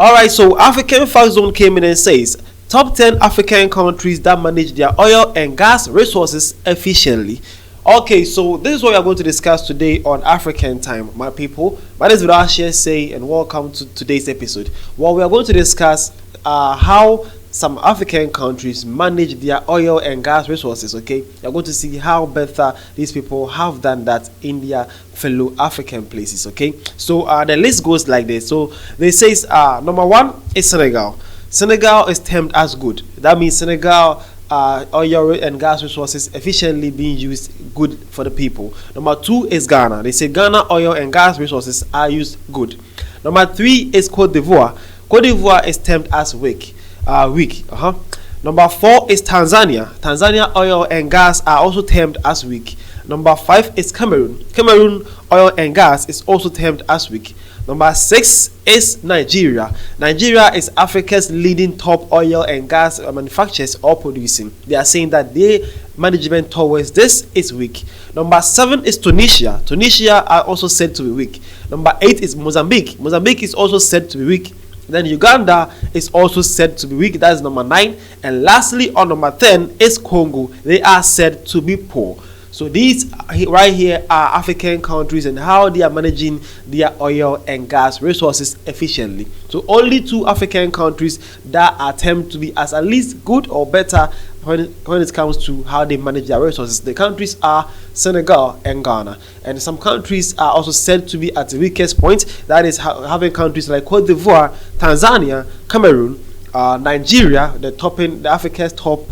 Alright, so African Fact Zone came in and says top 10 African countries that manage their oil and gas resources efficiently. Okay, so this is what we are going to discuss today on African time, my people. My name is Vidal Say, and welcome to today's episode. Well, we are going to discuss how some African countries manage their oil and gas resources. Okay, you're going to see how better these people have done that in their fellow African places. Okay, so the list goes like this. So they says number one is Senegal. Senegal is termed as good. That means Senegal oil and gas resources efficiently being used good for the people. Number two is Ghana. They say Ghana oil and gas resources are used good. Number three is Cote d'Ivoire. Cote d'Ivoire is termed as weak. Number four is Tanzania. Tanzania oil and gas are also termed as weak. Number five is Cameroon. Cameroon oil and gas is also termed as weak. Number six is Nigeria. Nigeria is Africa's leading top oil and gas manufacturers or producing. They are saying that their management towards this is weak. Number seven is Tunisia. Tunisia are also said to be weak. Number eight is Mozambique. Mozambique is also said to be weak. Then Uganda is also said to be weak. That is number 9. And lastly, on number 10 is Congo. They are said to be poor. So these right here are African countries and how they are managing their oil and gas resources efficiently. So only 2 African countries that attempt to be as at least good or better when it comes to how they manage their resources. The countries are Senegal and Ghana. And some countries are also said to be at the weakest point. That is having countries like Cote d'Ivoire, Tanzania, Cameroon, Nigeria, the Africa's top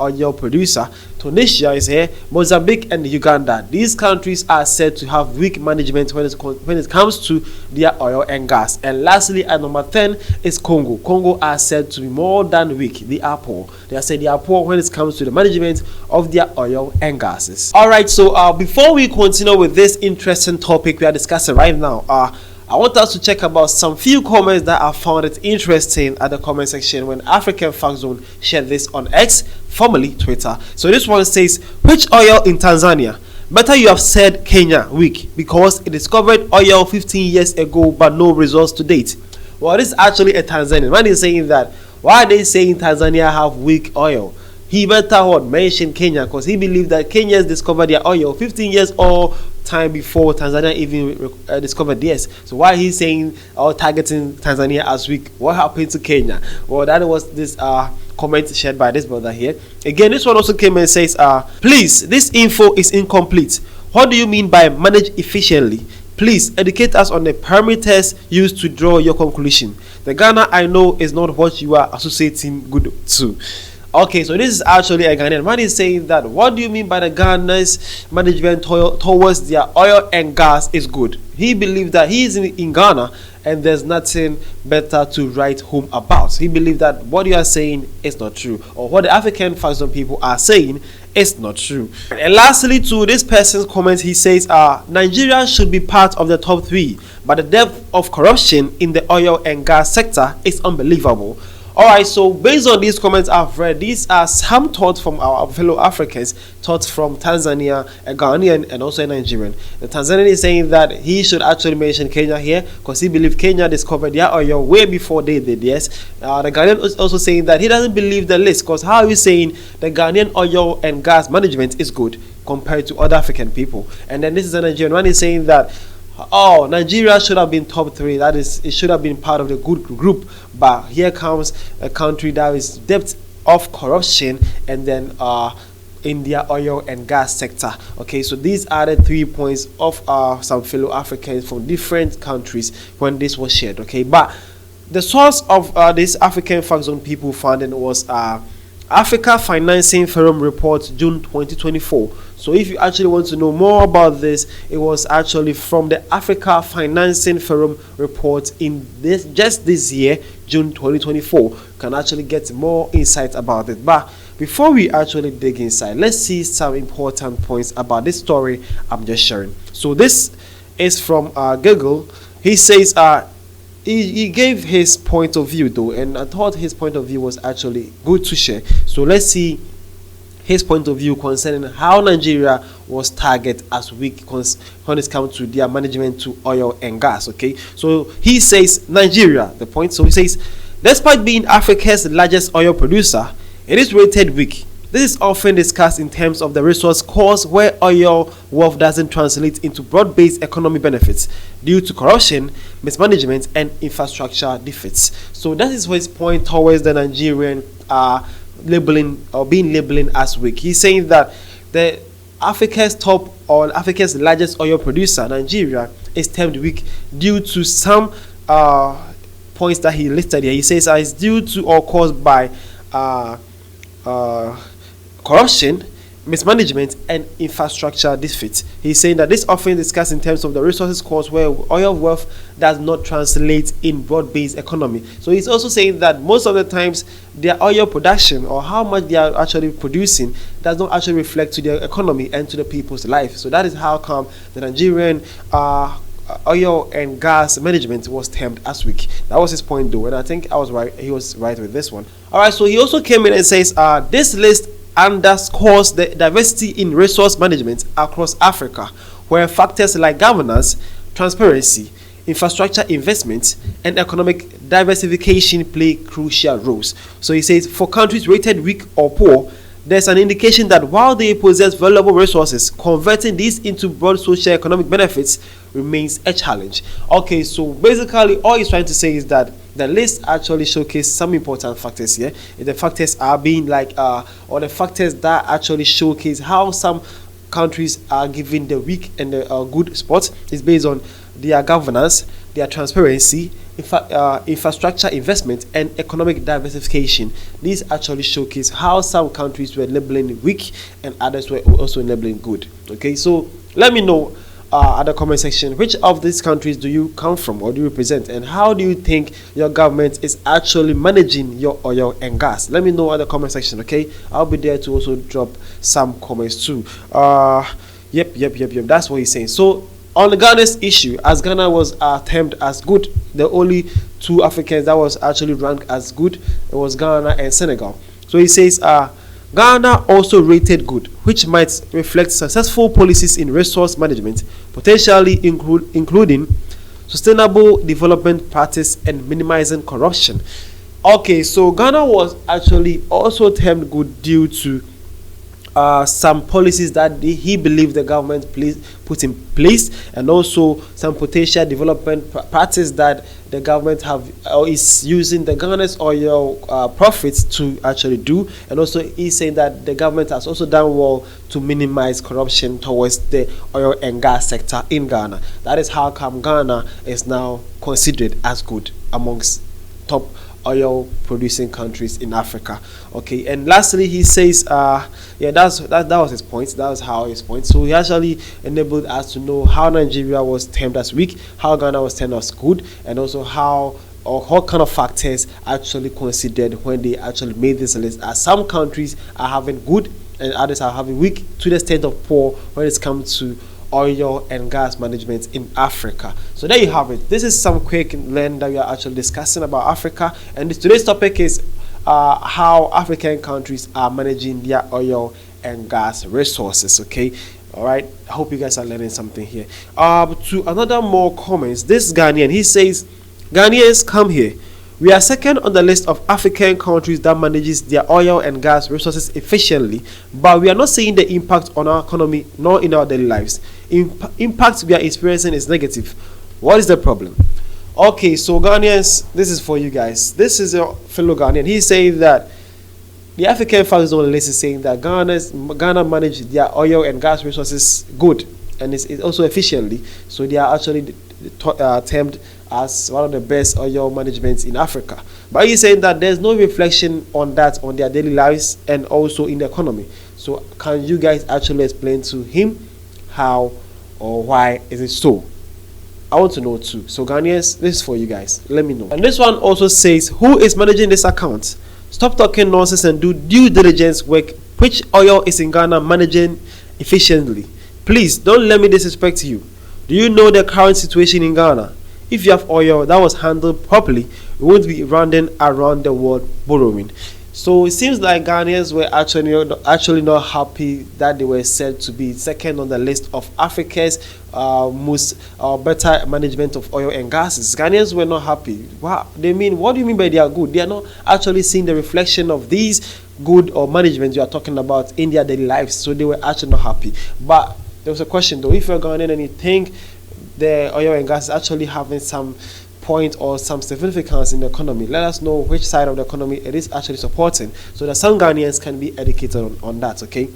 oil producer. Tunisia is here, Mozambique and Uganda. These countries are said to have weak management when it comes to their oil and gas. And lastly, at number 10 is Congo. Congo are said to be more than weak. They are poor. They are said they are poor when it comes to the management of their oil and gases. Alright, so before we continue with this interesting topic we are discussing right now, I want us to check about some few comments that I found it interesting at the comment section when African Fact Zone shared this on X, formerly Twitter. So this one says, which oil in Tanzania? Better you have said Kenya weak because it discovered oil 15 years ago but no results to date. Well, this is actually a Tanzanian. Man is saying that, why are they saying Tanzania have weak oil? He better mention Kenya because he believed that Kenyans discovered their oil 15 years or time before Tanzania even discovered theirs. So why he's saying or targeting Tanzania as weak? What happened to Kenya? Well, that was this comment shared by this brother here. Again, this one also came and says, please, this info is incomplete. What do you mean by manage efficiently? Please educate us on the parameters used to draw your conclusion. The Ghana I know is not what you are associating good to. Okay, so this is actually a Ghanaian man is saying that what do you mean by the Ghana's management towards their oil and gas is good? He believed that he is in Ghana and there's nothing better to write home about. He believed that what you are saying is not true, or what the African Fact Zone people are saying is not true. And lastly, to this person's comment, he says, Nigeria should be part of the top 3, but the depth of corruption in the oil and gas sector is unbelievable. Alright, so based on these comments I've read, these are some thoughts from our fellow Africans, thoughts from Tanzania, a Ghanian, and also a Nigerian. The Tanzanian is saying that he should actually mention Kenya here because he believes Kenya discovered their oil way before they did. Yes, the Ghanaian is also saying that he doesn't believe the list because how are you saying the Ghanaian oil and gas management is good compared to other African people? And then this is a Nigerian one is saying that Nigeria should have been top 3. That is, it should have been part of the good group. But here comes a country that is depth of corruption and then in their oil and gas sector. Okay, so these are the 3 points of some fellow Africans from different countries when this was shared. Okay, but the source of this African Fact Zone people funding was Africa Financing Forum Report June 2024. So if you actually want to know more about this, it was actually from the Africa Financing Forum report in this year, June 2024. You can actually get more insight about it. But before we actually dig inside, let's see some important points about this story I'm just sharing. So this is from Google. He says he gave his point of view though, and I thought his point of view was actually good to share. So let's see his point of view concerning how Nigeria was targeted as weak when it comes to their management to oil and gas. Okay, so he says Nigeria, the point. So he says, despite being Africa's largest oil producer, it is rated weak. This is often discussed in terms of the resource course where oil wealth doesn't translate into broad-based economic benefits due to corruption, mismanagement, and infrastructure defects. So that is his point towards the Nigerian being labeling as weak. He's saying that the Africa's largest oil producer, Nigeria, is termed weak due to some points that he listed here. He says it's due to or caused by corruption, mismanagement, and infrastructure defects. He's saying that this often discussed in terms of the resources course where oil wealth does not translate in broad-based economy. So he's also saying that most of the times their oil production or how much they are actually producing does not actually reflect to their economy and to the people's life. So that is how come the Nigerian oil and gas management was termed as weak. That was his point though, and I think I was right. He was right with this one. All right, so he also came in and says this list underscores the diversity in resource management across Africa, where factors like governance, transparency, infrastructure investment, and economic diversification play crucial roles. So he says for countries rated weak or poor, there's an indication that while they possess valuable resources, converting these into broad social economic benefits remains a challenge. Okay, so basically all he's trying to say is that the list actually showcases some important factors here. The factors are being or the factors that actually showcase how some countries are given the weak and the good spots is based on their governance, their transparency, infrastructure investment, and economic diversification. These actually showcase how some countries were labeling weak and others were also labeling good. Okay, so let me know at the comment section which of these countries do you come from or do you represent, and how do you think your government is actually managing your oil and gas. Let me know at the comment section. Okay, I'll be there to also drop some comments too. Yep, that's what he's saying. So on the Ghana's issue, as Ghana was termed as good, the only two Africans that was actually ranked as good, it was Ghana and Senegal. So he says Ghana also rated good, which might reflect successful policies in resource management, potentially including sustainable development practice and minimizing corruption. Okay, so Ghana was actually also termed good due to some policies that he believed the government put in place, and also some potential development practice that the government is using the Ghana's oil profits to actually do. And also he's saying that the government has also done well to minimize corruption towards the oil and gas sector in Ghana. That is how come Ghana is now considered as good amongst top oil producing countries in Africa. Okay, and lastly he says that was his point. That was how his point. So he actually enabled us to know how Nigeria was termed as weak, how Ghana was termed as good, and also how what kind of factors actually considered when they actually made this list, as some countries are having good and others are having weak to the extent of poor when it comes to oil and gas management in Africa. So there you have it. This is some quick learn that we are actually discussing about Africa, and today's topic is how African countries are managing their oil and gas resources. Okay, all right, I hope you guys are learning something here. To another more comments, this Ghanian, he says Ghanaians, come here. We are second on the list of African countries that manages their oil and gas resources efficiently, but we are not seeing the impact on our economy nor in our daily lives. Impact we are experiencing is negative. What is the problem? Okay, so Ghanaians, this is for you guys. This is your fellow Ghanaian. He's saying that the African Facts on the list is saying that Ghana manage their oil and gas resources good, and it's also efficiently. So they are actually termed as one of the best oil managements in Africa. But he's saying that there's no reflection on that on their daily lives and also in the economy. So can you guys actually explain to him how or why is it so? I want to know too. So Ghanaians, this is for you guys. Let me know. And this one also says, who is managing this account? Stop talking nonsense and do due diligence work. Which oil is in Ghana managing efficiently? Please don't let me disrespect you. Do you know the current situation in Ghana? If you have oil that was handled properly, we won't be running around the world borrowing. So it seems like Ghanaians were actually not happy that they were said to be second on the list of Africa's most better management of oil and gases. Ghanaians were not happy. Wow, what do you mean by they are good? They are not actually seeing the reflection of these good or management you are talking about in their daily lives. So they were actually not happy. But there was a question though: if you're Ghanaian and you think the oil and gas is actually having some point or some significance in the economy, let us know which side of the economy it is actually supporting, so that some Ghanaians can be educated on that. Okay,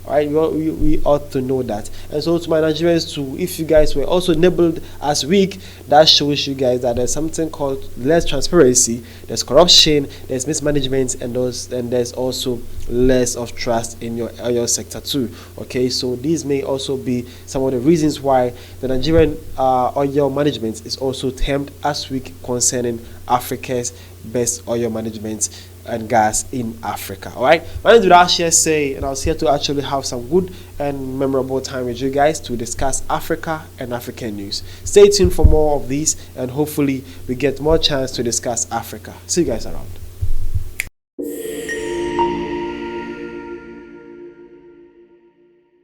all right, we ought to know that. And so to my Nigerians too, if you guys were also labeled as weak, that shows you guys that there's something called less transparency, there's corruption, there's mismanagement, and there's also less of trust in your oil sector too. Okay, so these may also be some of the reasons why the Nigerian oil management is also termed as weak concerning Africa's best oil management and gas in Africa. All right, my name is Rashia Say, and I was here to actually have some good and memorable time with you guys to discuss Africa and African news. Stay tuned for more of these, and hopefully we get more chance to discuss Africa. See you guys around.